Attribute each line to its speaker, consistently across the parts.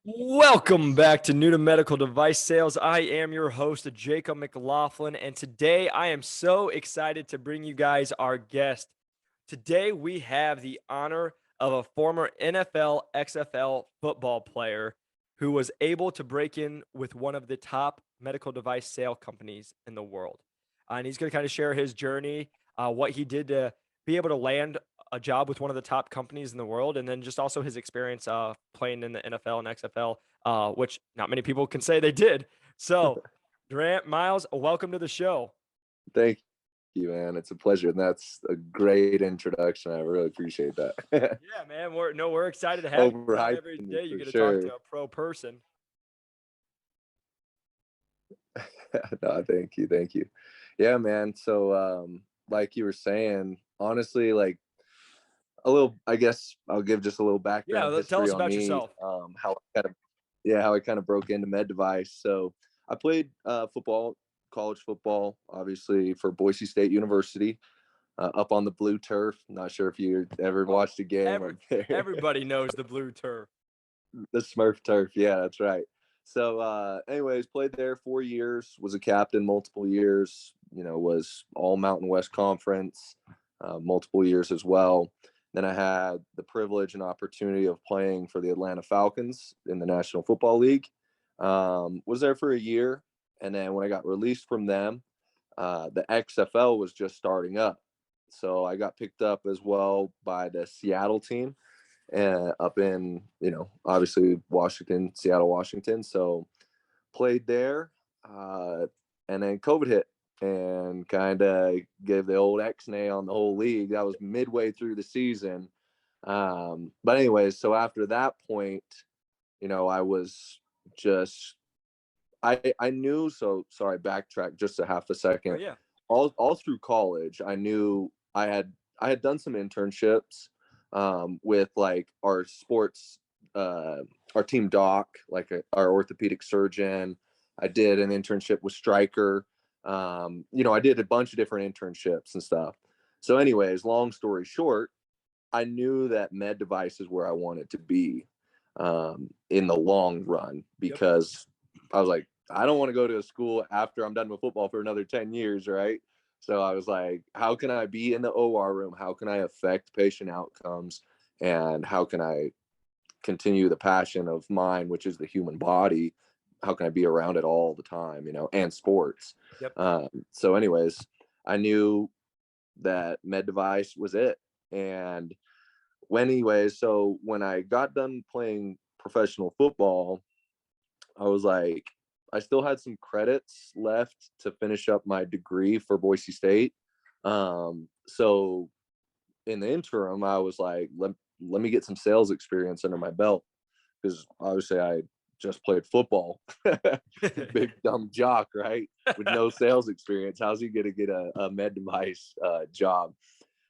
Speaker 1: Welcome back to New to Medical Device Sales. I am your host, Jacob McLaughlin, and today I am so excited to bring you guys our guest. Today we have the honor of a former NFL, XFL football player who was able to break in with one of the top medical device sale companies in the world. And he's going to kind of share his journey, what he did to be able to land a job with one of the top companies in the world, and then just also his experience playing in the NFL and XFL, which not many people can say they did. So, Durrant Miles, welcome to the show.
Speaker 2: Thank you, man. It's a pleasure. And that's a great introduction. I really appreciate that.
Speaker 1: Yeah, man. We're excited to have you. Not
Speaker 2: Overhyping
Speaker 1: every
Speaker 2: me
Speaker 1: day you
Speaker 2: for
Speaker 1: get to talk
Speaker 2: sure.
Speaker 1: to a pro person.
Speaker 2: No, thank you. Thank you. Yeah, man. So like you were saying, honestly, like a little, I guess I'll give just a little
Speaker 1: Yeah,
Speaker 2: background
Speaker 1: tell
Speaker 2: history
Speaker 1: us
Speaker 2: on
Speaker 1: about
Speaker 2: me,
Speaker 1: yourself.
Speaker 2: how I kind of broke into med device. So I played football, college football, obviously for Boise State University, up on the blue turf. Not sure if you ever watched a game
Speaker 1: Every
Speaker 2: up there.
Speaker 1: everybody knows the blue turf.
Speaker 2: The Smurf turf. Yeah, that's right. So, anyways, played there 4 years, was a captain multiple years, was all Mountain West Conference, multiple years as well. Then I had the privilege and opportunity of playing for the Atlanta Falcons in the National Football League. Was there for a year. And then when I got released from them, the XFL was just starting up. So I got picked up as well by the Seattle team up in, obviously Washington, Seattle, Washington. So played there. And then COVID hit and kind of gave the old X-nay on the whole league. That was midway through the season. But anyways, so after that point, I was just, I knew, so sorry, backtrack just a half a
Speaker 1: Oh
Speaker 2: second.
Speaker 1: yeah.
Speaker 2: All through college, I knew I had done some internships with like our sports, our team doc, like our orthopedic surgeon. I did an internship with Stryker. I did a bunch of different internships and stuff. So, anyways, long story short, I knew that med device is where I wanted to be in the long run
Speaker 1: Yep.
Speaker 2: because I was like, I don't want to go to a school after I'm done with football for another 10 years, right? So I was like, how can I be in the OR room? How can I affect patient outcomes? And how can I continue the passion of mine, which is the human body? How can I be around it all the time, and sports?
Speaker 1: Yep.
Speaker 2: So, anyways, I knew that med device was it. And so when I got done playing professional football, I was like, I still had some credits left to finish up my degree for Boise State. So in the interim, I was like, let me get some sales experience under my belt because obviously I just played football. Big dumb jock, right? With no sales experience. How's he going to get a med device job?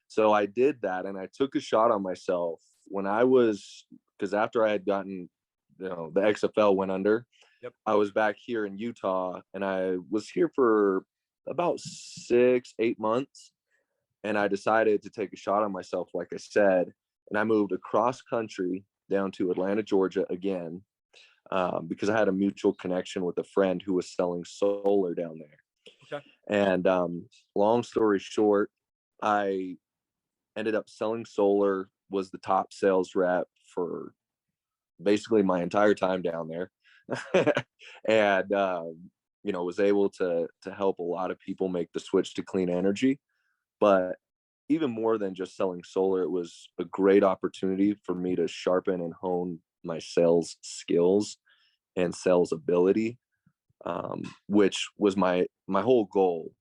Speaker 2: So I did that and I took a shot on myself when because after I had gotten, the XFL went under,
Speaker 1: Yep.
Speaker 2: I was back here in Utah and I was here for about 6, 8 months. And I decided to take a shot on myself, like I said, and I moved across country down to Atlanta, Georgia again, because I had a mutual connection with a friend who was selling solar down there.
Speaker 1: Okay.
Speaker 2: And long story short, I ended up selling solar, was the top sales rep for basically my entire time down there. And was able to help a lot of people make the switch to clean energy. But even more than just selling solar, it was a great opportunity for me to sharpen and hone my sales skills and sales ability, which was my whole goal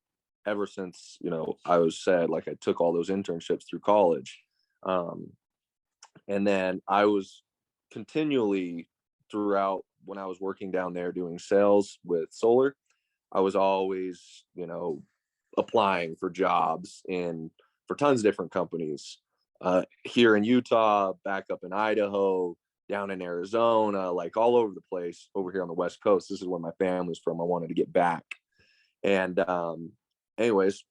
Speaker 2: ever since I was said, like, I took all those internships through college. And then I was continually throughout when I was working down there doing sales with solar, I was always, applying for jobs for tons of different companies, here in Utah, back up in Idaho, down in Arizona, like all over the place over here on the West Coast. This is where my family's from. I wanted to get back. And anyways,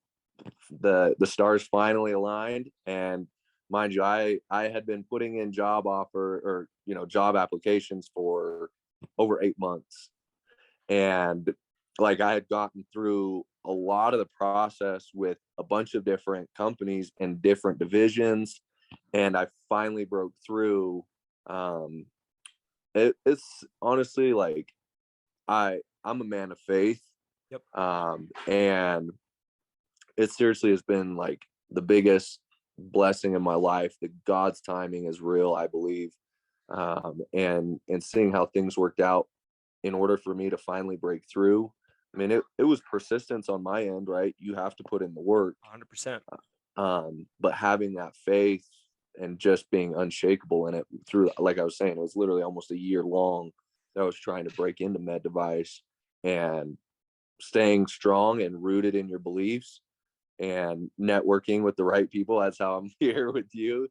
Speaker 2: the stars finally aligned. And mind you, I had been putting in job offer or job applications for over 8 months. And like I had gotten through a lot of the process with a bunch of different companies and different divisions, and I finally broke through. It's honestly like I'm a man of faith.
Speaker 1: Yep.
Speaker 2: And it seriously has been like the biggest blessing in my life. That God's timing is real, I believe. And seeing how things worked out in order for me to finally break through. I mean, it was persistence on my end, right? You have to put in the work.
Speaker 1: 100%.
Speaker 2: But having that faith and just being unshakable in it through, like I was saying, it was literally almost a year long that I was trying to break into med device, and staying strong and rooted in your beliefs and networking with the right people. That's how I'm here with you.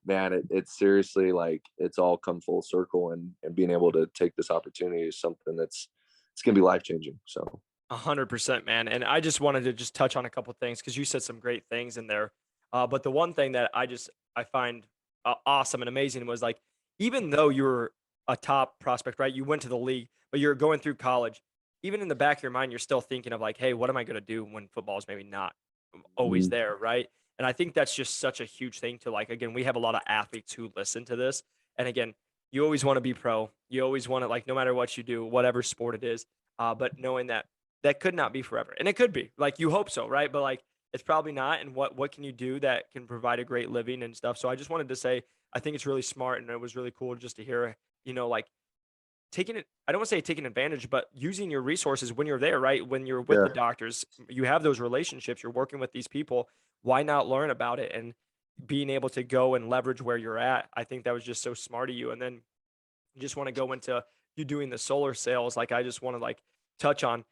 Speaker 2: Man, it's seriously like it's all come full circle, and being able to take this opportunity is something it's going to be life changing. So
Speaker 1: 100%, man. And I just wanted to just touch on a couple things because you said some great things in there. But the one thing that I find awesome and amazing was like, even though you're a top prospect, right? You went to the league, but you're going through college. Even in the back of your mind, you're still thinking of like, hey, what am I going to do when football is maybe not always there, right? And I think that's just such a huge thing to like. Again, we have a lot of athletes who listen to this, and again, you always want to be pro. You always want to like, no matter what you do, whatever sport it is. But knowing that that could not be forever. And it could be. Like you hope so, right? But like it's probably not. And what can you do that can provide a great living and stuff? So I just wanted to say I think it's really smart and it was really cool just to hear, like taking it, I don't want to say taking advantage, but using your resources when you're there, right? When you're with
Speaker 2: yeah,
Speaker 1: the doctors, you have those relationships, you're working with these people. Why not learn about it and being able to go and leverage where you're at? I think that was just so smart of you. And then you just want to go into you doing the solar sales. Like I just want to like touch on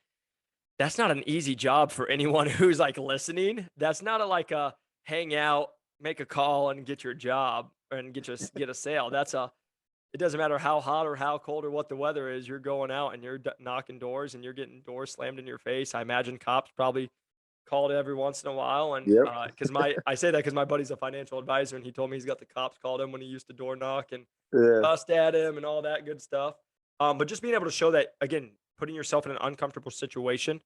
Speaker 1: that's not an easy job for anyone who's like listening. That's not a like a hang out, make a call and get your job and get a sale. That's a it doesn't matter how hot or how cold or what the weather is. You're going out and you're knocking doors and you're getting doors slammed in your face. I imagine cops probably called every once in a while. And
Speaker 2: yep,
Speaker 1: because I say that because my buddy's a financial advisor and he told me he's got the cops called him when he used to door knock and
Speaker 2: yeah,
Speaker 1: cussed at him and all that good stuff. But just being able to show that again, putting yourself in an uncomfortable situation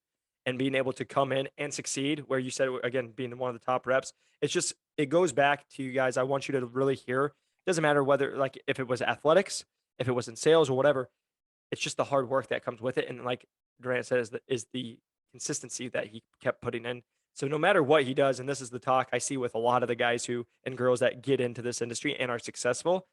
Speaker 1: and being able to come in and succeed, where you said again, being one of the top reps, it's just it goes back to you guys. I want you to really hear. It doesn't matter whether like if it was athletics, if it was in sales or whatever. It's just the hard work that comes with it, and like Durant said, is the consistency that he kept putting in. So no matter what he does, and this is the talk I see with a lot of the guys who and girls that get into this industry and are successful,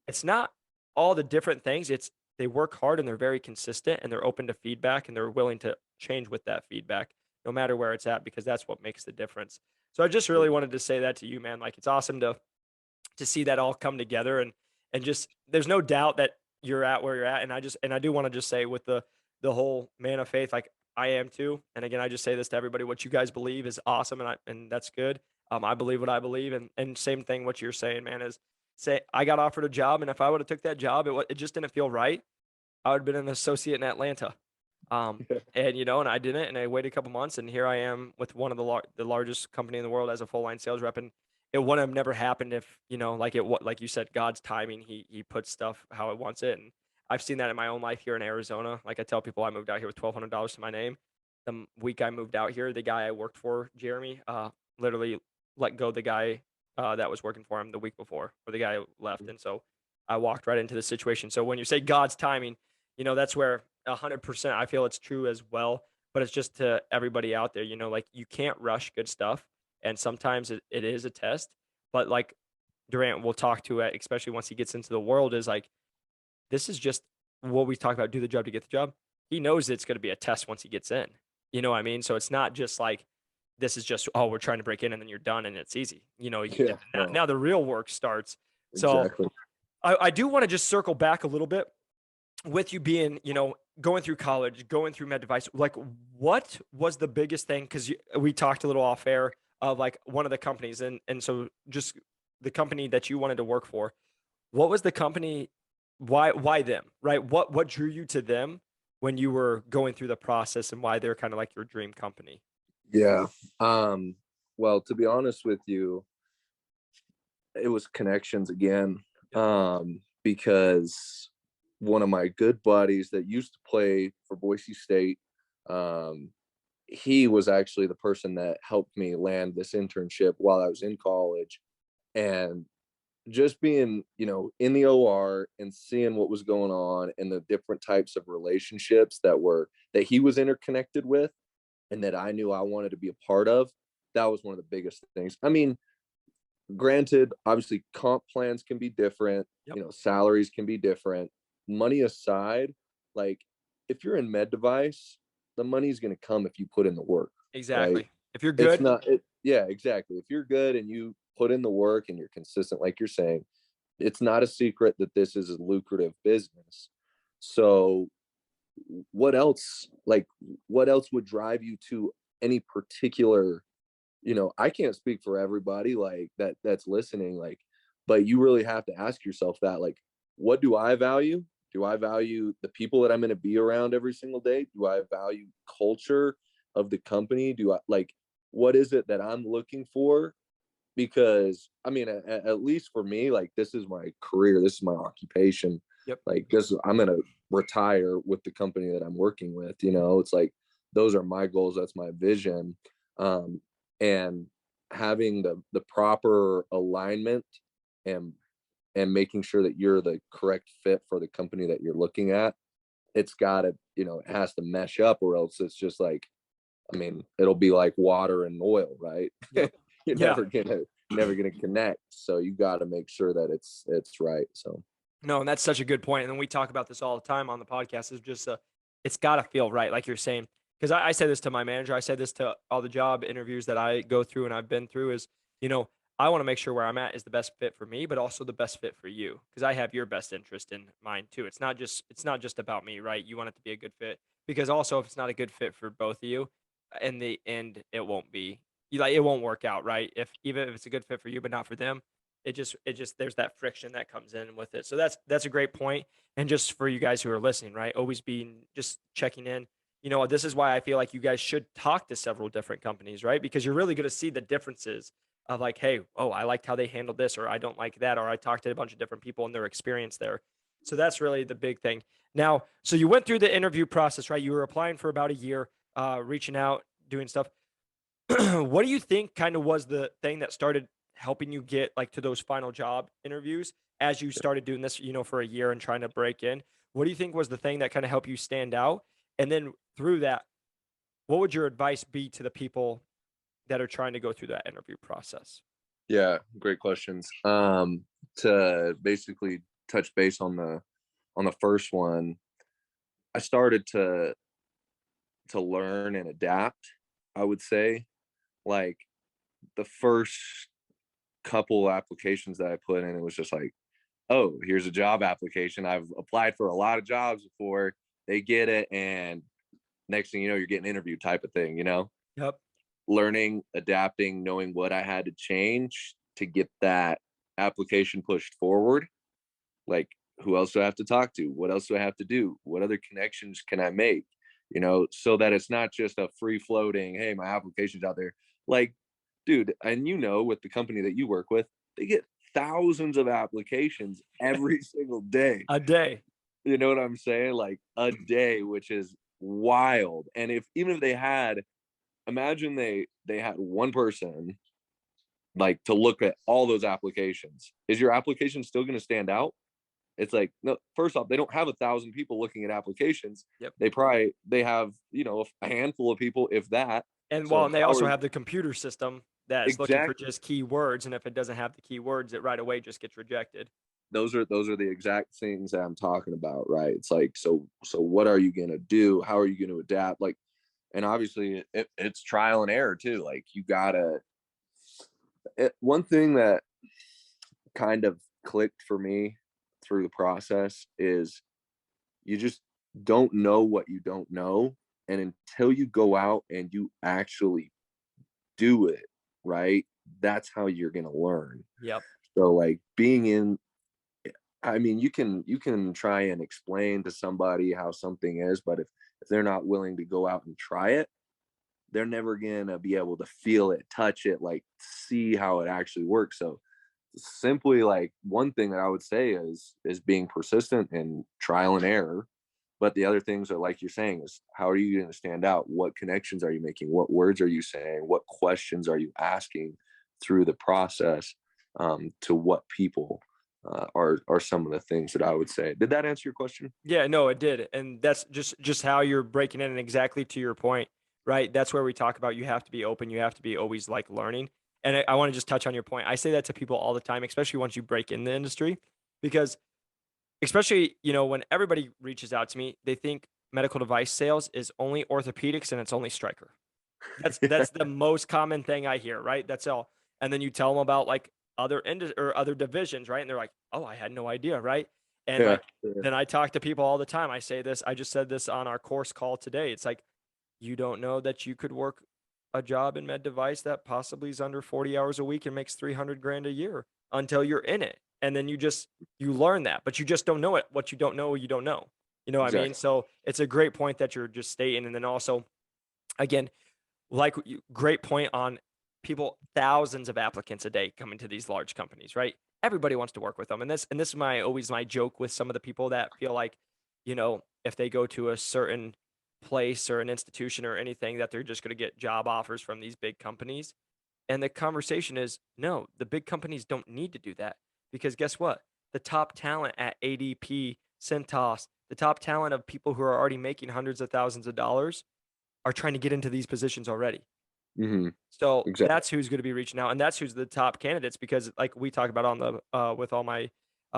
Speaker 1: it's not all the different things. It's they work hard and they're very consistent and they're open to feedback and they're willing to change with that feedback, no matter where it's at, because that's what makes the difference. So I just really wanted to say that to you, man. Like it's awesome to see that all come together and just there's no doubt that you're at where you're at. And I do want to just say with the whole man of faith, like I am too. And again, I just say this to everybody: what you guys believe is awesome, and that's good. I believe what I believe, and same thing. What you're saying, man, is say I got offered a job, and if I would have took that job, it just didn't feel right. I would have been an associate in Atlanta. And and I didn't, and I waited a couple months, and here I am with one of the largest company in the world as a full line sales rep, and it wouldn't have never happened if like like you said, God's timing, he puts stuff how it wants it, and I've seen that in my own life here in Arizona. Like I tell people, I moved out here with $1,200 to my name. The week I moved out here, the guy I worked for, Jeremy, literally let go the guy that was working for him the week before, or the guy left, and so I walked right into the situation. So when you say God's timing, that's where 100% I feel it's true as well. But it's just to everybody out there, like you can't rush good stuff. And sometimes it is a test. But like Durant will talk to it, especially once he gets into the world, is like, this is just what we talk about, do the job to get the job. He knows it's going to be a test once he gets in. You know what I mean? So it's not just like, this is just, oh, we're trying to break in and then you're done and it's easy.
Speaker 2: yeah, no,
Speaker 1: Now the real work starts. So
Speaker 2: exactly.
Speaker 1: I do want to just circle back a little bit with you being, going through college, going through med device, like what was the biggest thing? Because we talked a little off air of like one of the companies, and so just the company that you wanted to work for. What was the company? Why them? Right? What drew you to them when you were going through the process, and why they're kind of like your dream company?
Speaker 2: Yeah. Well, to be honest with you, it was connections again. Because one of my good buddies that used to play for Boise State. He was actually the person that helped me land this internship while I was in college. And just being, in the OR and seeing what was going on and the different types of relationships that he was interconnected with and that I knew I wanted to be a part of, that was one of the biggest things. I mean, granted, obviously comp plans can be different,
Speaker 1: Yep.
Speaker 2: Salaries can be different. Money aside, like if you're in med device, the money's going to come if you put in the work.
Speaker 1: Exactly.
Speaker 2: Right?
Speaker 1: If you're
Speaker 2: It's
Speaker 1: good.
Speaker 2: not yeah, exactly. If you're good and you put in the work and you're consistent, like you're saying, it's not a secret that this is a lucrative business. So what else would drive you to any particular, I can't speak for everybody like that's listening, like, but you really have to ask yourself that, like, what do I value? Do I value the people that I'm going to be around every single day? Do I value culture of the company? Do I like, what is it that I'm looking for? Because I mean, at least for me, like, this is my career, this is my occupation.
Speaker 1: Yep.
Speaker 2: Like, I'm gonna retire with the company that I'm working with. It's like those are my goals. That's my vision. And having the proper alignment and making sure that you're the correct fit for the company that you're looking at, it's gotta, it has to mesh up, or else it's just like, I mean, it'll be like water and oil, right?
Speaker 1: Yep.
Speaker 2: You're
Speaker 1: Yeah.
Speaker 2: never gonna connect. So you got to make sure that it's right. So
Speaker 1: No, and that's such a good point. And then we talk about this all the time on the podcast. Is just it's got to feel right, like you're saying. Because I say this to my manager, I say this to all the job interviews that I go through and I've been through. Is I want to make sure where I'm at is the best fit for me, but also the best fit for you. Because I have your best interest in mind too. It's not just about me, right? You want it to be a good fit. Because also, if it's not a good fit for both of you, in the end, it won't be. It won't work out, right? If even if it's a good fit for you, but not for them, it just there's that friction that comes in with it. So that's a great point. And just for you guys who are listening, right? Always being just checking in. This is why I feel like you guys should talk to several different companies, right? Because you're really going to see the differences of like, hey, oh, I liked how they handled this, or I don't like that, or I talked to a bunch of different people and their experience there. So that's really the big thing. Now, so you went through the interview process, right? You were applying for about a year, reaching out, doing stuff. What do you think kind of was the thing that started helping you get like to those final job interviews as you started doing this, for a year and trying to break in? What do you think was the thing that kind of helped you stand out? And then through that, what would your advice be to the people that are trying to go through that interview process?
Speaker 2: yeah, great questions. To basically touch base on the first one, I started to learn and adapt, I would say. Like, the first couple applications that I put in, it was just like, oh, here's a job application. I've applied for a lot of jobs before. They get it, and next thing you know, you're getting interviewed type of thing,
Speaker 1: Yep.
Speaker 2: learning, adapting, knowing what I had to change to get that application pushed forward. Like, who else do I have to talk to? What else do I have to do? What other connections can I make? So that it's not just a free floating, hey, my application's out there. Like, dude, and with the company that you work with, they get thousands of applications every single day.
Speaker 1: A day.
Speaker 2: You know what I'm saying? Like, a day, which is wild. And even if they had, imagine they had one person like to look at all those applications. Is your application still going to stand out? It's like, no, first off, they don't have 1,000 people looking at applications.
Speaker 1: Yep.
Speaker 2: They have, a handful of people, if that.
Speaker 1: And
Speaker 2: So
Speaker 1: they also have the computer system that's looking for
Speaker 2: exactly,
Speaker 1: just keywords, and if it doesn't have the keywords, it right away just gets rejected.
Speaker 2: those are the exact things that I'm talking about, right? It's like, so what are you gonna do? How are you gonna adapt? Like, and obviously it's trial and error too. Like, you gotta. One thing that kind of clicked for me through the process is you just don't know what you don't know, and until you go out and you actually do it, right, that's how you're going to learn.
Speaker 1: Yep.
Speaker 2: So, like, being in, I mean, you can try and explain to somebody how something is, but if they're not willing to go out and try it, they're never going to be able to feel it, touch it, like, see how it actually works. So simply like one thing that I would say is being persistent and trial and error. But the other things are like you're saying is how are you going to stand out? What connections are you making? What words are you saying? What questions are you asking through the process to what people are some of the things that I would say. Did that answer your question?
Speaker 1: Yeah, no, it did. And that's just how you're breaking in, and exactly to your point, right? That's where we talk about you have to be open, you have to be always like learning. And I want to just touch on your point. I say that to people all the time, especially once you break in the industry, because especially, when everybody reaches out to me, they think medical device sales is only orthopedics and it's only Stryker. That's the most common thing I hear, right? That's all. And then you tell them about like or other divisions, right? And they're like, "Oh, I had no idea," right? And
Speaker 2: Yeah.
Speaker 1: like then I talk to people all the time. I just said this on our course call today. It's like you don't know that you could work a job in med device that possibly is under 40 hours a week and makes 300 grand a year until you're in it. And then you learn that, but you just don't know it. What you don't know, you don't know. You know what I mean?
Speaker 2: Exactly.
Speaker 1: So it's a great point that you're just stating. And then also, again, great point on people, thousands of applicants a day coming to these large companies, right? Everybody wants to work with them. And this is always my joke with some of the people that feel like, if they go to a certain place or an institution or anything, that they're just going to get job offers from these big companies. And the conversation is, no, the big companies don't need to do that, because guess what? The top talent at ADP, Centos, the top talent of people who are already making hundreds of thousands of dollars are trying to get into these positions already.
Speaker 2: Hmm.
Speaker 1: So
Speaker 2: Exactly.
Speaker 1: that's who's going to be reaching out, and that's who's the top candidates. Because, like we talk about on the with all my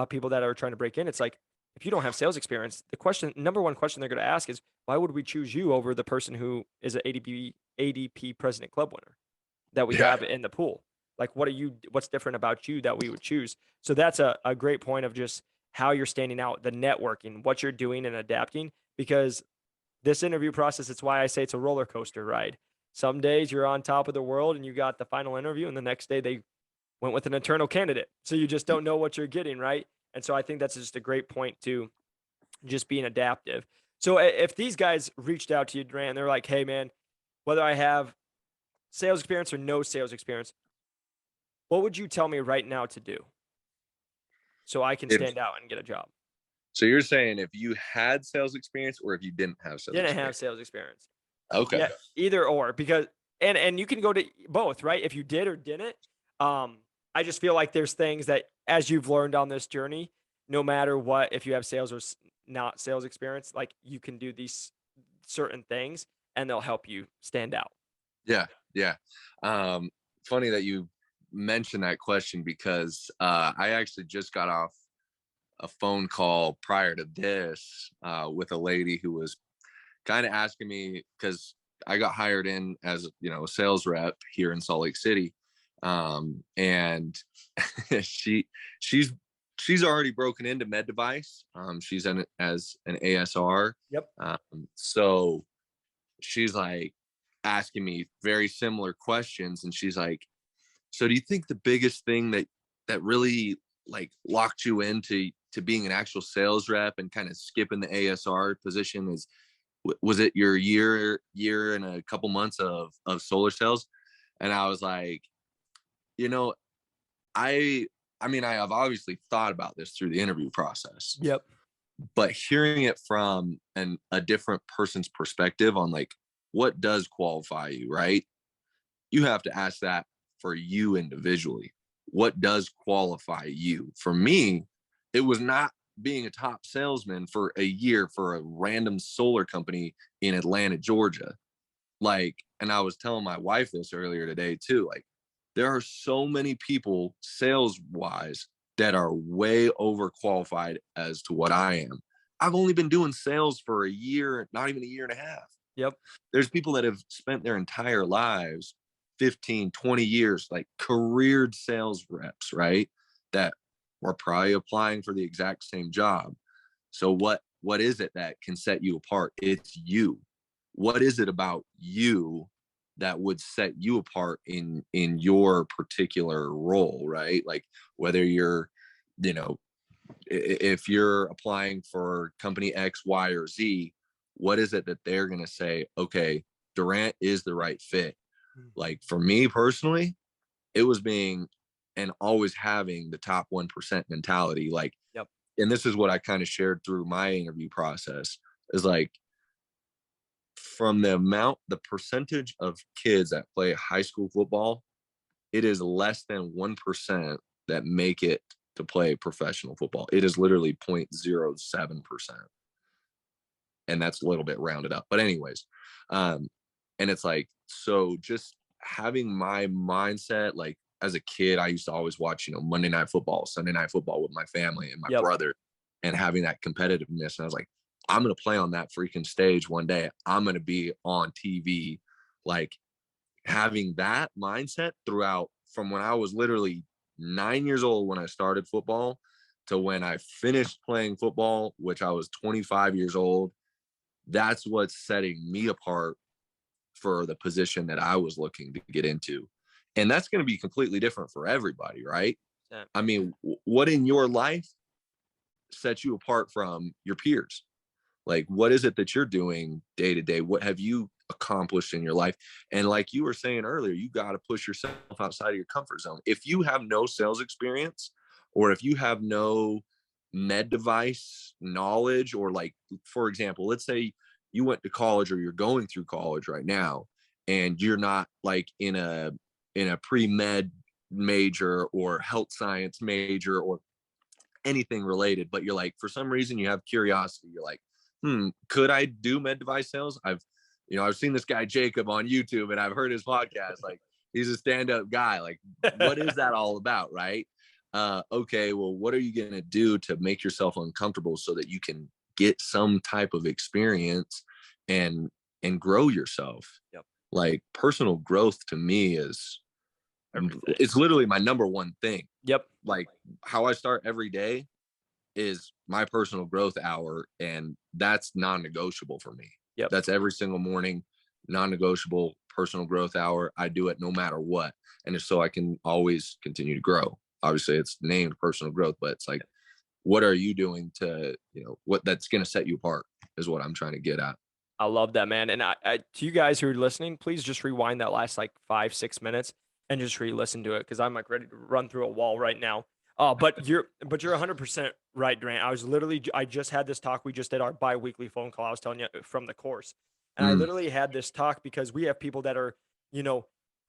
Speaker 1: people that are trying to break in, it's like if you don't have sales experience, number one question they're going to ask is, why would we choose you over the person who is an ADP President Club winner that we
Speaker 2: Yeah.
Speaker 1: have in the pool? Like, what's different about you that we would choose? So that's a great point of just how you're standing out, the networking, what you're doing and adapting. Because this interview process, it's why I say it's a roller coaster ride. Some days you're on top of the world and you got the final interview, and the next day they went with an internal candidate. So you just don't know what you're getting, right? And so I think that's just a great point to just being adaptive. So if these guys reached out to you, Durant, they're like, "Hey, man, whether I have sales experience or no sales experience, what would you tell me right now to do so I can
Speaker 2: If
Speaker 1: stand out and get a job?"
Speaker 2: so, you're saying if you had sales experience or if you didn't have sales
Speaker 1: Didn't have
Speaker 2: experience?
Speaker 1: sales experience.
Speaker 2: Okay.
Speaker 1: Yeah, either or, because and you can go to both, right? If you did or didn't. Um, I just feel like there's things that, as you've learned on this journey, no matter what, if you have sales or not sales experience, like you can do these certain things and they'll help you stand out.
Speaker 2: Yeah. Yeah. Um, Funny that you mentioned that question because I actually just got off a phone call prior to this with a lady who was kind of asking me because I got hired in as a sales rep here in Salt Lake City, and she she's she's already broken into med device. She's in it as an ASR,
Speaker 1: Yep.
Speaker 2: so she's like asking me very similar questions, and she's like, "So do you think the biggest thing that really like locked you into being an actual sales rep and kind of skipping the ASR position was it your year and a couple months of solar sales?" And I was like, you know, I I mean, I have obviously thought about this through the interview process,
Speaker 1: Yep.
Speaker 2: but hearing it from a different person's perspective on like what does qualify you, right? You have to ask that for you individually. What does qualify you? For me, it was not being a top salesman for a year for a random solar company in Atlanta, Georgia. Like, and I was telling my wife this earlier today too. Like, there are so many people sales wise that are way overqualified as to what I am. I've only been doing sales for a year, not even a year and a half.
Speaker 1: Yep.
Speaker 2: There's people that have spent their entire lives 15, 20 years, like careered sales reps, right? That were probably applying for the exact same job. So what is it that can set you apart? It's you. What is it about you that would set you apart in your particular role, right? Like whether you're, you know, if you're applying for company X, Y, or Z, what is it that they're going to say, okay, Durant is the right fit?
Speaker 1: Mhm.
Speaker 2: Like for me personally, it was being and always having the top 1% mentality. Like,
Speaker 1: Yep.
Speaker 2: and this is what I kind of shared through my interview process is like, from the percentage of kids that play high school football, it is less than 1% that make it to play professional football. It is literally 0.07%. And that's a little bit rounded up. But anyways, and it's like, so just having my mindset, like as a kid, I used to always watch, Monday Night Football, Sunday Night Football with my family and my
Speaker 1: Yep.
Speaker 2: brother, and having that competitiveness. And I was like, I'm going to play on that freaking stage one day. I'm going to be on TV. Like, having that mindset throughout from when I was literally 9 years old when I started football to when I finished playing football, which I was 25 years old, that's what's setting me apart for the position that I was looking to get into. And that's going to be completely different for everybody, right?
Speaker 1: Yeah.
Speaker 2: I mean, what in your life sets you apart from your peers? Like, what is it that you're doing day to day? What have you accomplished in your life? And like you were saying earlier, you got to push yourself outside of your comfort zone. If you have no sales experience, or if you have no med device knowledge, or like, for example, let's say you went to college or you're going through college right now, and you're not like in a pre-med major or health science major or anything related, but you're like, for some reason you have curiosity. You're like, could I do med device sales? I've seen this guy Jacob on YouTube, and I've heard his podcast. Like, he's a stand-up guy. Like, what is that all about, right? Okay, well, what are you going to do to make yourself uncomfortable so that you can get some type of experience and grow yourself?
Speaker 1: Yep.
Speaker 2: Like, personal growth to me is
Speaker 1: Everything.
Speaker 2: It's literally my number one thing.
Speaker 1: Yep.
Speaker 2: Like, how I start every day is my personal growth hour, and that's non-negotiable for me.
Speaker 1: Yep.
Speaker 2: That's every single morning, non-negotiable personal growth hour. I do it no matter what, and it's so I can always continue to grow. Obviously, it's named personal growth, but it's like, what are you doing to, what that's going to set you apart is what I'm trying to get at.
Speaker 1: I love that, man. And I to you guys who are listening, please just rewind that last like 5-6 minutes and just re-listen to it, because I'm like ready to run through a wall right now. But you're 100% right, Durant. I just had this talk. We just did our bi-weekly phone call. I was telling you from the course, and I literally had this talk because we have people that are,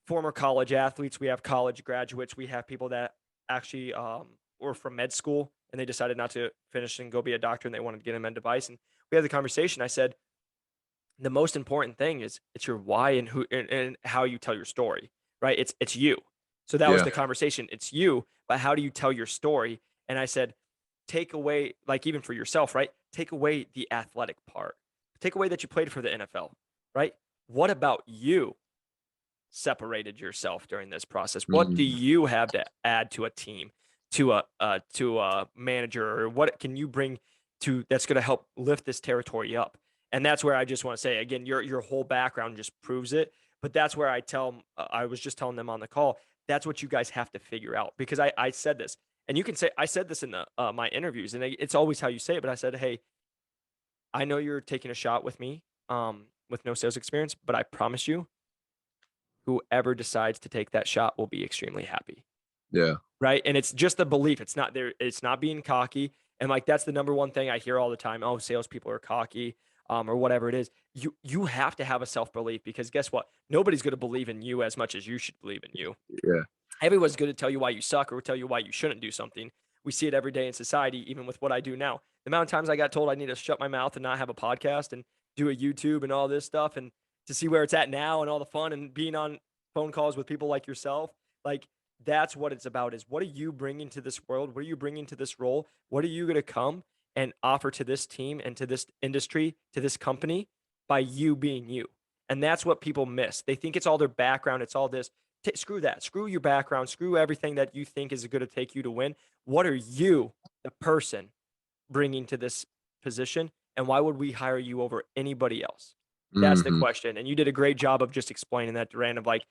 Speaker 1: former college athletes. We have college graduates. We have people that actually were from med school and they decided not to finish and go be a doctor, and they wanted to get a med device. And we had the conversation. I said, the most important thing is it's your why and who and how you tell your story, right? It's you. So that was
Speaker 2: Yeah.
Speaker 1: the conversation. It's you, but how do you tell your story? And I said, take away, like, even for yourself, right? Take away the athletic part. Take away that you played for the NFL, right? What about you separated yourself during this process? What do you have to add to a team, to a manager, or what can you bring to that's going to help lift this territory up? And that's where I just want to say again, your whole background just proves it. But that's where I was just telling them on the call, that's what you guys have to figure out, because I said this, and you can say I said this in the my interviews, and it's always how you say it. But I said, hey, I know you're taking a shot with me, with no sales experience, but I promise you, whoever decides to take that shot will be extremely happy.
Speaker 2: Yeah.
Speaker 1: Right. And it's just the belief. It's not there. It's not being cocky. And like, that's the number one thing I hear all the time. Oh, salespeople are cocky, or whatever it is. You have to have a self-belief, because guess what? Nobody's going to believe in you as much as you should believe in you.
Speaker 2: Yeah.
Speaker 1: Everyone's going to tell you why you suck or tell you why you shouldn't do something. We see it every day in society, even with what I do now. The amount of times I got told I need to shut my mouth and not have a podcast and do a YouTube and all this stuff, and to see where it's at now and all the fun and being on phone calls with people like yourself, like, that's what it's about, is what are you bringing to this world? What are you bringing to this role? What are you going to come and offer to this team and to this industry, to this company, by you being you? And that's what people miss. They think it's all their background. It's all this. Screw that. Screw your background. Screw everything that you think is going to take you to win. What are you, the person, bringing to this position? And why would we hire you over anybody else? That's the question. And you did a great job of just explaining that, Durant, of like,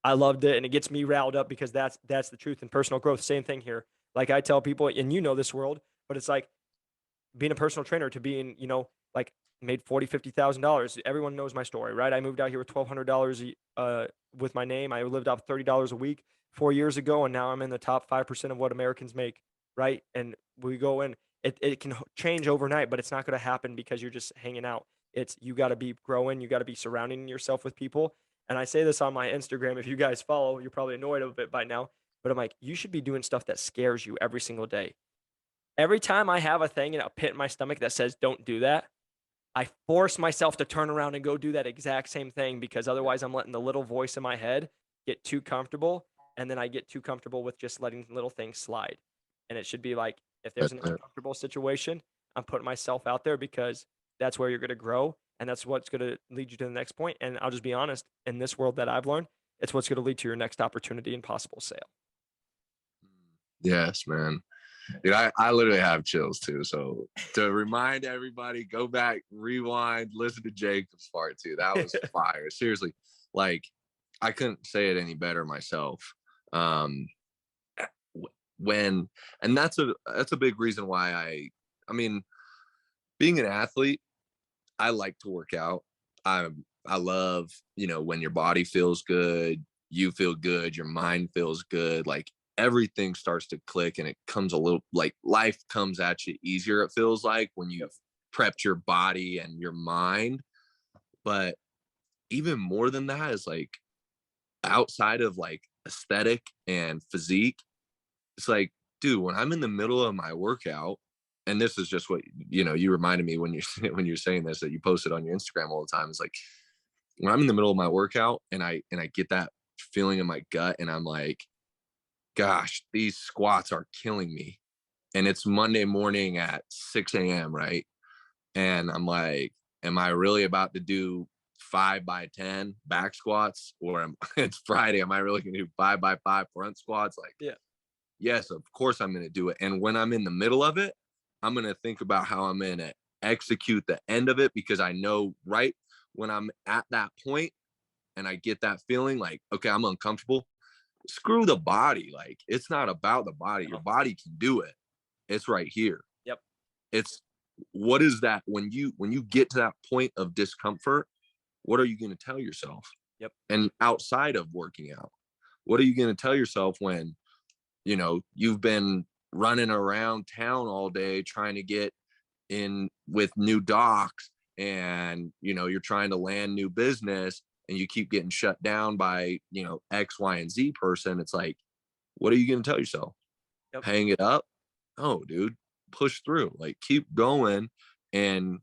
Speaker 1: I loved it. And it gets me riled up, because that's the truth. In personal growth, same thing here. Like, I tell people, and you know this world, but it's like, being a personal trainer to being, like made $40,000, $50,000. Everyone knows my story, right? I moved out here with $1,200 with my name. I lived off $30 a week 4 years ago, and now I'm in the top 5% of what Americans make, right? And we go in, it can change overnight, but it's not going to happen because you're just hanging out. It's you got to be growing, you got to be surrounding yourself with people. And I say this on my Instagram. If you guys follow, you're probably annoyed of it by now, but I'm like, you should be doing stuff that scares you every single day. Every time I have a thing and a pit in my stomach that says don't do that, I force myself to turn around and go do that exact same thing, because otherwise I'm letting the little voice in my head get too comfortable, and then I get too comfortable with just letting little things slide. And it should be like, if there's an uncomfortable situation, I'm putting myself out there, because that's where you're going to grow, and that's what's going to lead you to the next point. And I'll just be honest, in this world that I've learned, it's what's going to lead to your next opportunity and possible sale.
Speaker 3: Yes, man. Dude, I literally have chills too. So to remind everybody, go back, rewind, listen to Jacob's part too. That was fire. Seriously, like I couldn't say it any better myself. And that's a big reason why I mean, being an athlete, I like to work out. I love, when your body feels good, you feel good, your mind feels good, like everything starts to click, and it comes a little like life comes at you easier, it feels like, when you've prepped your body and your mind. But even more than that is like, outside of like aesthetic and physique, it's like, dude, when I'm in the middle of my workout, and this is just what, you reminded me when you're saying this, that you posted on your Instagram all the time. It's like, when I'm in the middle of my workout and I get that feeling in my gut, and I'm like, gosh, these squats are killing me. And it's Monday morning at 6 a.m., right? And I'm like, am I really about to do 5x10 back squats? Or it's Friday, am I really going to do 5x5 front squats? Like,
Speaker 1: Yeah.
Speaker 3: Yes, of course I'm going to do it. And when I'm in the middle of it, I'm going to think about how I'm going to execute the end of it, because I know right when I'm at that point and I get that feeling like, okay, I'm uncomfortable. Screw the body. Like, it's not about the body. Your body can do it. It's right here.
Speaker 1: Yep.
Speaker 3: It's what is that when you get to that point of discomfort, what are you going to tell yourself?
Speaker 1: Yep.
Speaker 3: And outside of working out, what are you going to tell yourself when, you've been running around town all day trying to get in with new docs, and, you're trying to land new business, and you keep getting shut down by, X, Y, and Z person. It's like, what are you going to tell yourself?
Speaker 1: Yep.
Speaker 3: Hang it up? Oh, dude, push through, like keep going and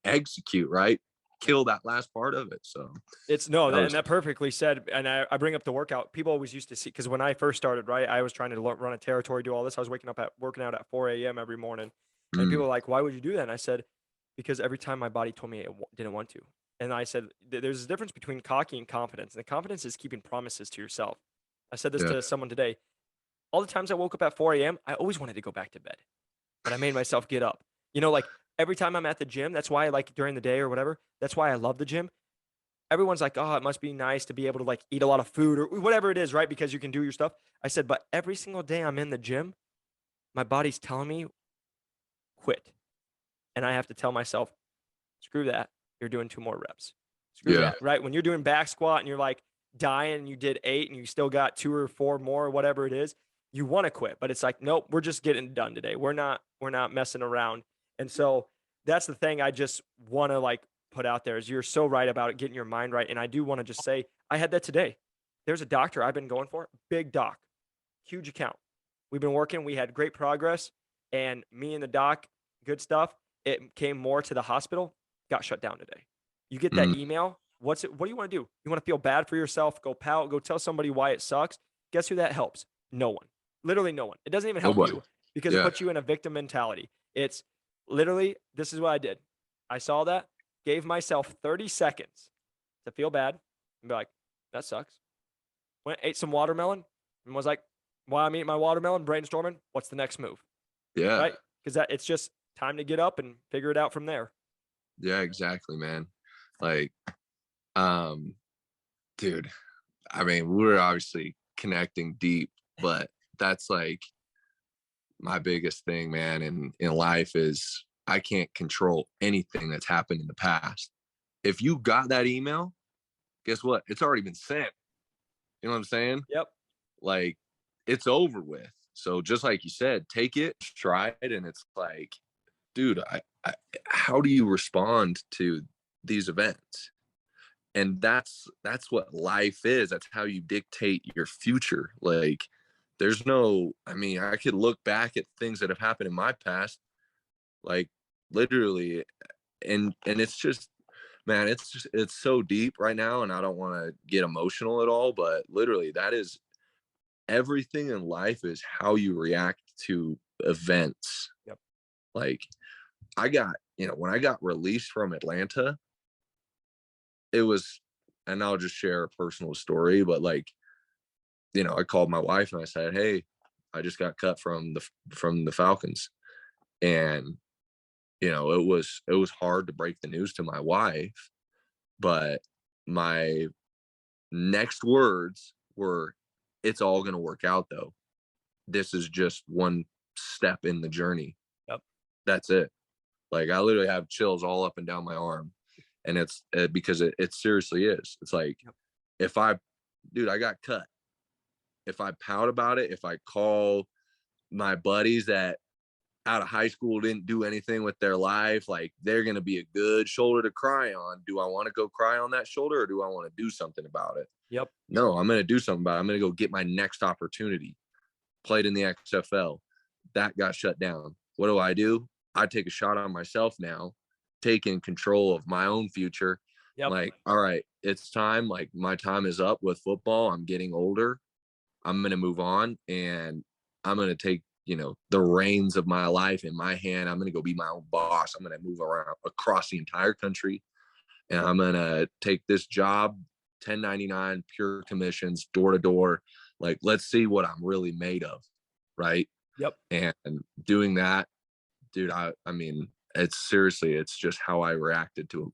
Speaker 3: execute, right? Kill that last part of it. So
Speaker 1: It's no, and that perfectly said. And I bring up the workout. People always used to see, because when I first started, right, I was trying to run a territory, do all this. I was working out at 4 a.m. every morning, and people were like, "Why would you do that?" And I said, "Because every time my body told me it didn't want to." And I said, "There's a difference between cocky and confidence. And the confidence is keeping promises to yourself." I said this to someone today. All the times I woke up at 4 a.m., I always wanted to go back to bed, but I made myself get up. Like every time I'm at the gym, that's why I like during the day or whatever. That's why I love the gym. Everyone's like, "Oh, it must be nice to be able to like eat a lot of food or whatever it is, right? Because you can do your stuff." I said, "But every single day I'm in the gym, my body's telling me quit." And I have to tell myself, "Screw that. You're doing 2 more reps." Screw that, right? When you're doing back squat and you're like dying and you did 8 and you still got 2 or 4 more or whatever it is, you want to quit, but it's like, "Nope, we're just getting done today. We're not messing around." And so that's the thing I just want to like put out there is you're so right about it, getting your mind right. And I do want to just say, I had that today. There's a doctor I've been going for, big doc, huge account. We've been working, we had great progress, and me and the doc, good stuff. It came more to the hospital, got shut down today. You get that email. What do you want to do? You want to feel bad for yourself, go pout, go tell somebody why it sucks. Guess who that helps? No one. Literally no one. It doesn't even help you, because it puts you in a victim mentality. It's literally, this is what I did. I saw that, gave myself 30 seconds to feel bad and be like, that sucks. Went, ate some watermelon, and was like, while I'm eating my watermelon, brainstorming, what's the next move?
Speaker 3: Yeah.
Speaker 1: Right? Because it's just time to get up and figure it out from there.
Speaker 3: Yeah, exactly, man. Like, dude, I mean, we're obviously connecting deep, but that's like, my biggest thing, man, in life is I can't control anything that's happened in the past. If you got that email, guess what? It's already been sent. You know what I'm saying?
Speaker 1: Yep.
Speaker 3: Like, it's over with. So just like you said, take it, try it, and it's like, dude, how do you respond to these events? And that's what life is. That's how you dictate your future. Like, there's no, I mean, I could look back at things that have happened in my past, like literally, and it's just, man, it's so deep right now, and I don't want to get emotional at all, but literally that is everything in life is how you react to events.
Speaker 1: Yep.
Speaker 3: Like, I got, when I got released from Atlanta, it was, and I'll just share a personal story, but like, I called my wife and I said, "Hey, I just got cut from the Falcons." And it was hard to break the news to my wife, but my next words were, "It's all going to work out though. This is just one step in the journey."
Speaker 1: Yep.
Speaker 3: That's it. Like, I literally have chills all up and down my arm, and it's because it seriously is. It's like,
Speaker 1: Yep.
Speaker 3: if I got cut. If I pout about it, if I call my buddies that out of high school didn't do anything with their life, like, they're going to be a good shoulder to cry on. Do I want to go cry on that shoulder, or do I want to do something about it?
Speaker 1: Yep.
Speaker 3: No, I'm going to do something about it. I'm going to go get my next opportunity. Played in the XFL. That got shut down. What do? I take a shot on myself now, taking control of my own future.
Speaker 1: Yep.
Speaker 3: Like, all right, it's time. Like, my time is up with football. I'm getting older. I'm going to move on, and I'm going to take, the reins of my life in my hand. I'm going to go be my own boss. I'm going to move around across the entire country, and I'm going to take this job, 1099, pure commissions, door to door. Like, let's see what I'm really made of. Right.
Speaker 1: Yep.
Speaker 3: And doing that, dude, I mean, it's just how I reacted to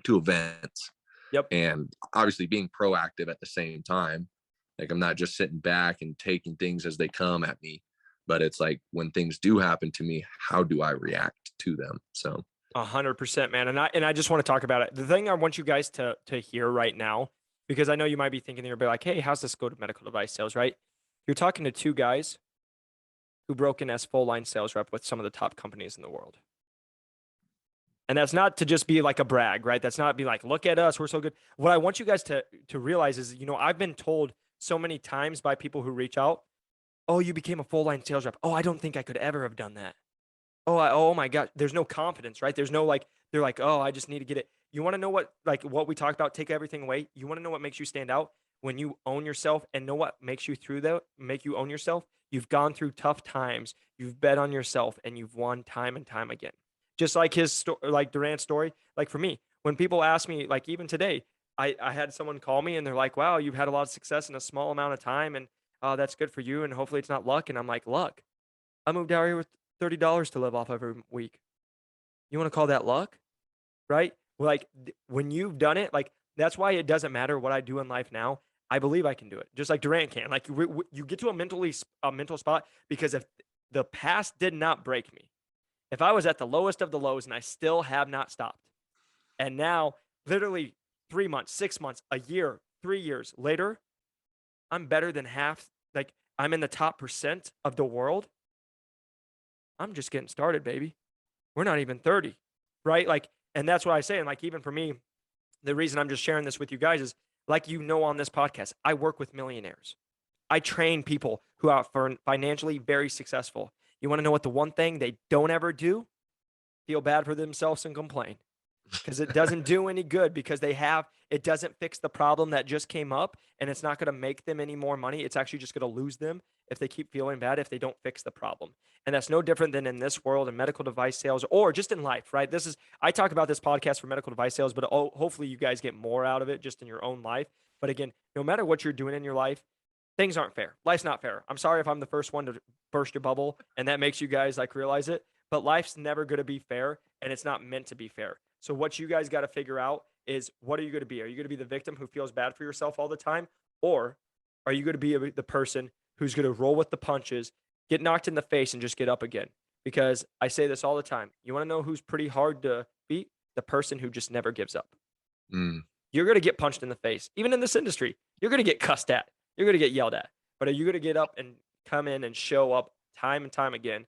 Speaker 3: events.
Speaker 1: Yep.
Speaker 3: And obviously being proactive at the same time. Like, I'm not just sitting back and taking things as they come at me, but it's like, when things do happen to me, how do I react to them? So
Speaker 1: 100%, man. And I just want to talk about it. The thing I want you guys to hear right now, because I know you might be thinking, you'll be like, "Hey, how's this go to medical device sales?" Right? You're talking to two guys who broke in as full line sales rep with some of the top companies in the world. And that's not to just be like a brag, right? That's not be like, "Look at us, we're so good." What I want you guys to realize is, I've been told so many times by people who reach out, "Oh, you became a full line sales rep. Oh, I don't think I could ever have done that. Oh my God." There's no confidence, right? There's no like, they're like, "Oh, I just need to get it." You want to know what we talked about, take everything away. You want to know what makes you stand out? When you own yourself, and know what makes you make you own yourself? You've gone through tough times, you've bet on yourself, and you've won time and time again. Just like like Durant's story. Like, for me, when people ask me, like even today, I had someone call me and they're like, "Wow, you've had a lot of success in a small amount of time, and that's good for you, and hopefully it's not luck." And I'm like, "Luck? I moved out here with $30 to live off every week. You want to call that luck?" Right? Like, when you've done it, like, that's why it doesn't matter what I do in life now. I believe I can do it, just like Durant can. Like, you get to a mental spot, because if the past did not break me, if I was at the lowest of the lows and I still have not stopped, and now literally 3 months, 6 months, a year, 3 years later, I'm better than half. Like, I'm in the top percent of the world. I'm just getting started, baby. We're not even 30, right? Like, and that's what I say. And like, even for me, the reason I'm just sharing this with you guys is, like, on this podcast, I work with millionaires. I train people who are financially very successful. You want to know what the one thing they don't ever do? Feel bad for themselves and complain, because it doesn't do any good, because it doesn't fix the problem that just came up, and it's not going to make them any more money. It's actually just going to lose them if they keep feeling bad, if they don't fix the problem. And that's no different than in this world, in medical device sales, or just in life, right? I talk about this podcast for medical device sales, but hopefully you guys get more out of it just in your own life. But again, no matter what you're doing in your life, things aren't fair. Life's not fair. I'm sorry if I'm the first one to burst your bubble and that makes you guys like realize it, but life's never going to be fair, and it's not meant to be fair. So what you guys got to figure out is, what are you going to be? Are you going to be the victim who feels bad for yourself all the time? Or are you going to be the person who's going to roll with the punches get knocked in the face and just get up again. Because I say this all the time. You want to know who's pretty hard to beat? The person who just never gives up.
Speaker 3: Mm.
Speaker 1: You're going to get punched in the face. Even in this industry, you're going to get cussed at. You're going to get yelled at. But are you going to get up and come in and show up time and time again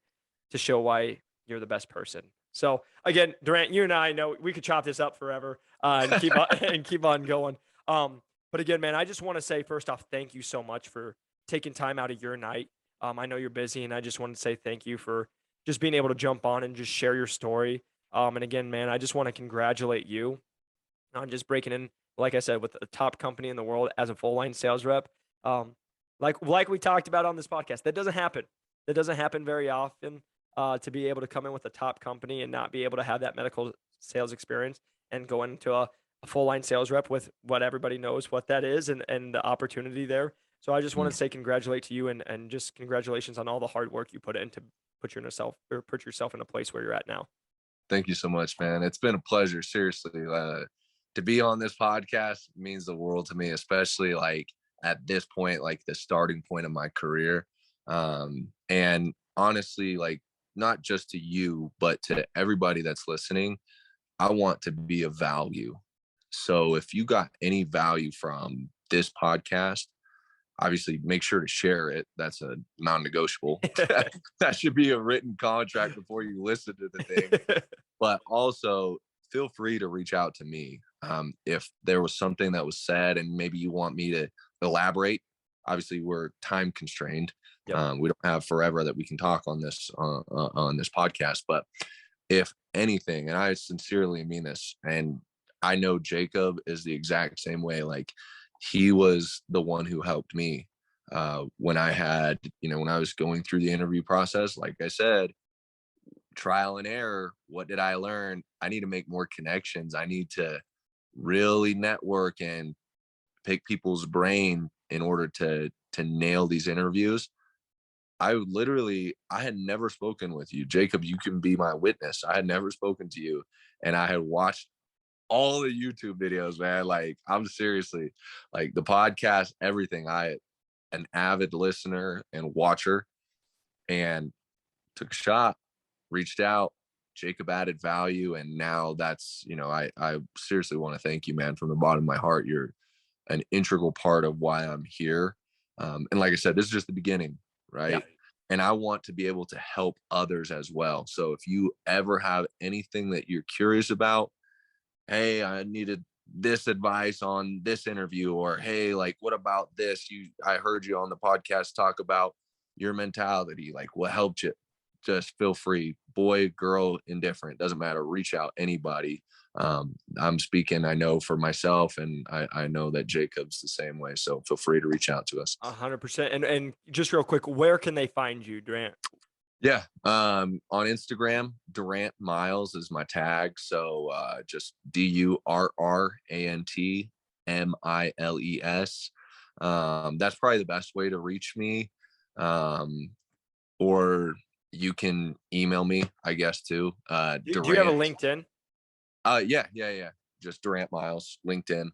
Speaker 1: to show why you're the best person? So again, Durrant, you and I know we could chop this up forever and keep on, and keep on going. But again, man, I just want to say first off, thank you so much for taking time out of your night. I know you're busy, and I just want to say thank you for just being able to jump on and just share your story. And again, man, I just want to congratulate you on just breaking in, like I said, with a top company in the world as a full line sales rep. Like we talked about on this podcast, that doesn't happen. That doesn't happen very often. To be able to come in with a top company and not be able to have that medical sales experience and go into a full line sales rep with what everybody knows what that is and the opportunity there. So I just want to say congratulate to you and just congratulations on all the hard work you put in to put yourself in a place where you're at now.
Speaker 3: Thank you so much, man. It's been a pleasure. Seriously, to be on this podcast means the world to me, especially like at this point, like the starting point of my career. And honestly, like not just to you, but to everybody that's listening, I want to be of value. So if you got any value from this podcast, obviously make sure to share it. That's a non-negotiable. That should be a written contract before you listen to the thing. But also feel free to reach out to me. If there was something that was said and maybe you want me to elaborate, obviously we're time constrained. Yep. We don't have forever that we can talk on this podcast, but if anything, and I sincerely mean this, and I know Jacob is the exact same way. Like he was the one who helped me when I had, when I was going through the interview process. Like I said, trial and error. What did I learn? I need to make more connections. I need to really network and pick people's brain in order to nail these interviews. I had never spoken with you. Jacob, you can be my witness. I had never spoken to you, and I had watched all the YouTube videos, man. Like, I'm seriously, like the podcast, everything. An avid listener and watcher, and took a shot, reached out. Jacob added value, and now that's, I seriously want to thank you, man, from the bottom of my heart. You're an integral part of why I'm here. And like I said, this is just the beginning, right? Yeah. And I want to be able to help others as well. So if you ever have anything that you're curious about, hey, I needed this advice on this interview, or hey, like, what about this? I heard you on the podcast talk about your mentality, like what helped you. Just feel free, boy, girl, indifferent, doesn't matter. Reach out, anybody. I'm speaking, I know, for myself, and I know that Jacob's the same way. So feel free to reach out to us.
Speaker 1: 100%. And just real quick, where can they find you, Durrant?
Speaker 3: Yeah. On Instagram, Durrant Miles is my tag. So just DurrantMiles. That's probably the best way to reach me. Or you can email me, I guess, too.
Speaker 1: Do you have a LinkedIn?
Speaker 3: Yeah. Just Durrant Miles, LinkedIn.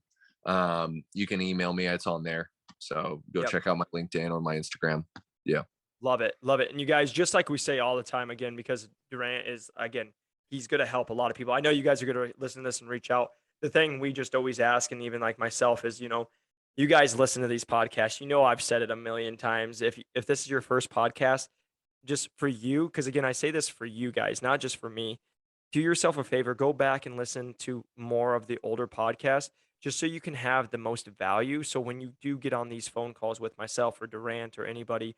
Speaker 3: You can email me. It's on there. So go check out my LinkedIn or my Instagram. Yeah.
Speaker 1: Love it. And you guys, just like we say all the time, again, because Durrant is, again, he's going to help a lot of people. I know you guys are going to listen to this and reach out. The thing we just always ask, and even like myself, is, you guys listen to these podcasts. I've said it a million times. If this is your first podcast, just for you, because again, I say this for you guys, not just for me, do yourself a favor, go back and listen to more of the older podcasts, just so you can have the most value. So when you do get on these phone calls with myself or Durrant or anybody,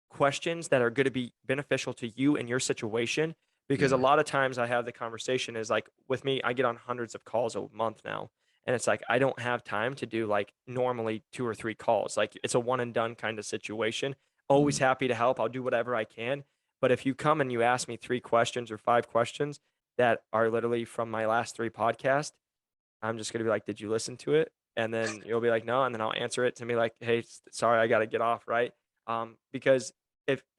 Speaker 1: questions that are going to be beneficial to you and your situation. Because a lot of times I have the conversation is like, with me, I get on hundreds of calls a month now. And it's like, I don't have time to do like normally 2 or 3 calls. Like it's a one and done kind of situation. Always happy to help. I'll do whatever I can. But if you come and you ask me 3 questions or 5 questions that are literally from my last 3 podcasts, I'm just going to be like, did you listen to it? And then you'll be like, no. And then I'll answer it to me like, hey, sorry, I got to get off. Right. Because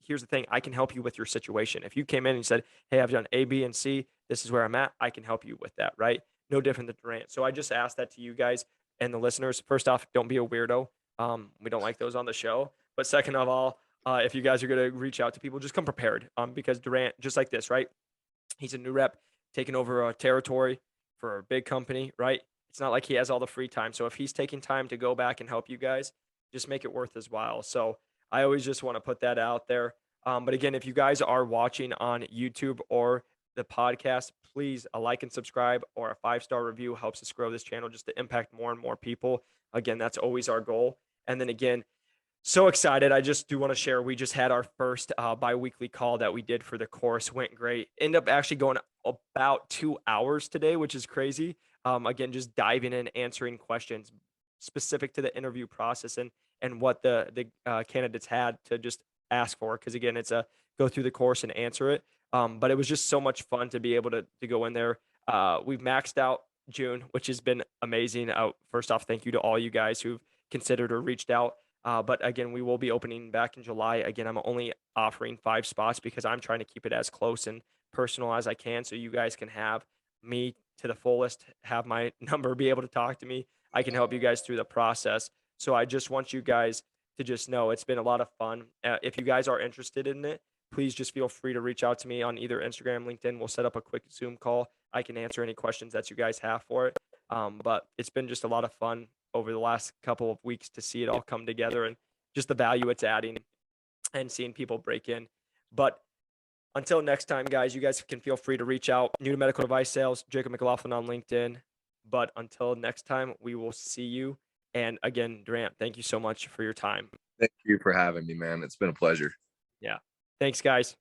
Speaker 1: here's the thing, I can help you with your situation. If you came in and said, hey, I've done A, B, and C, this is where I'm at, I can help you with that. Right. No different than Durrant. So I just asked that to you guys and the listeners. First off, don't be a weirdo. We don't like those on the show. But second of all, if you guys are going to reach out to people, just come prepared. Because Durrant, just like this, right? He's a new rep taking over a territory for a big company, right? It's not like he has all the free time. So if he's taking time to go back and help you guys, just make it worth his while. So I always just want to put that out there. But again, if you guys are watching on YouTube or the podcast, please a like and subscribe or a 5-star review helps us grow this channel just to impact more and more people. Again, that's always our goal. And then again, so excited. I just do want to share. We just had our first bi-weekly call that we did for the course. Went great. Ended up actually going about 2 hours today, which is crazy. Again, just diving in, answering questions specific to the interview process and what the candidates had to just ask for. Because again, it's a go through the course and answer it. But it was just so much fun to be able to go in there. We've maxed out June, which has been amazing. First off, thank you to all you guys who've considered or reached out. But again, we will be opening back in July. Again, I'm only offering 5 spots because I'm trying to keep it as close and personal as I can so you guys can have me to the fullest, have my number, be able to talk to me. I can help you guys through the process. So I just want you guys to just know it's been a lot of fun. If you guys are interested in it, please just feel free to reach out to me on either Instagram, LinkedIn. We'll set up a quick Zoom call. I can answer any questions that you guys have for it. But it's been just a lot of fun over the last couple of weeks to see it all come together and just the value it's adding and seeing people break in. But until next time, guys, you guys can feel free to reach out. New to medical device sales, Jacob McLaughlin on LinkedIn. But until next time, we will see you. And again, Durrant, thank you so much for your time.
Speaker 3: Thank you for having me, man. It's been a pleasure.
Speaker 1: Yeah. Thanks, guys.